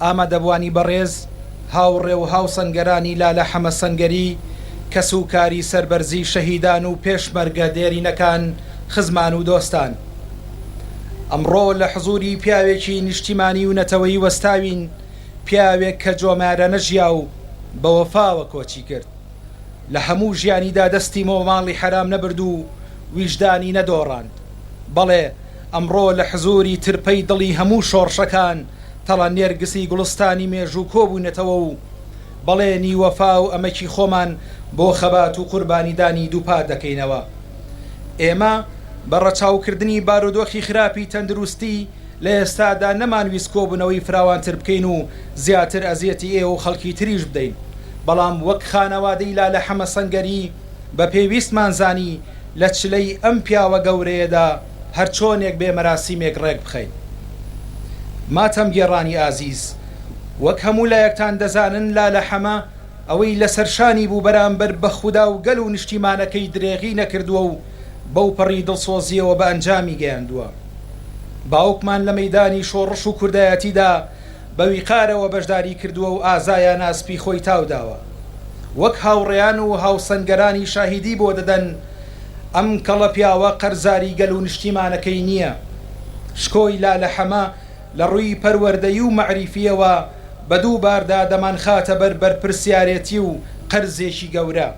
ئامادەبوانی بەڕێز هاوڕێ و هاوسەنگەرانی لالە حەمە سەنگەری کە سوکاری سەربەرزی شەهیدان و پێشمەرگە دێرینەکان خزمان و دۆستان، ئەمڕۆ لە حزوری پیاوێکی نیشتیمانی و نەتەوەی وەستاوین، پیاوێک کە جۆمارە نەژیا و بە وەفاوە کۆچی کرد، لە هەموو ژیانیدا دەستی مۆماڵی حرام نەبرد و ویژدانی نەدۆڕاند. بەڵێ ئەمڕۆ لە حزوری ترپەی دڵی هەموو شۆڕشەکان تەڵە نێرگسی گوڵستانی مێژوو کۆبوونەتەوە و بەڵێنی وەفا و ئەمەکی خۆمان بۆ خەبات و قوربانیدانی دووپا دەکەینەوە. ئێمە بە ڕەچاوکردنی بارودۆخی خراپی تەندروستی لە ئێستادا نەمانویست کۆبوونەوەی فراوانتر بکەین و زیاتر ئەزیەتی ئێوە و خەڵکی تریش بدەین، بەڵام وەک خانەوادەی لالە حەمە سەنگەری بە پێویستمان زانی لە چلەی ئەم پیاوە گەورەیەدا هەر چۆنێک بێ مەراسیمێک ڕێک بخەین. ماتەم گێڕانی ئازیز، وەک هەموو لایەکتان دەزانن لالە حەمە ئەوەی لەسەرشانی بوو بەرامبەر بە خودا و گەل و نیشتیمانەکەی درێغی نەکردووە و بەو پەڕی دڵسۆزیەوە بە ئەنجامی گەیاندووە. باوکمان لە مەیدانی شۆڕش و کوردایەتیدا بە ویقارەوە بەشداری کردووە و ئازایان ئاسپی خۆی تاوداوە. وەک هاوڕێیان و هاوسەنگەرانی شاهیدی بۆ دەدەن، ئەم کەڵە پیاوە قەرزاری گەل و نیشتیمانەکەی نییە. شکۆی لالە حەمە لە ڕووی پەروەردەیی و مەعریفیەوە بە دوو باردا دەمان خاتە بەر بەرپرسیارەتی و قەرزێکی گەورە.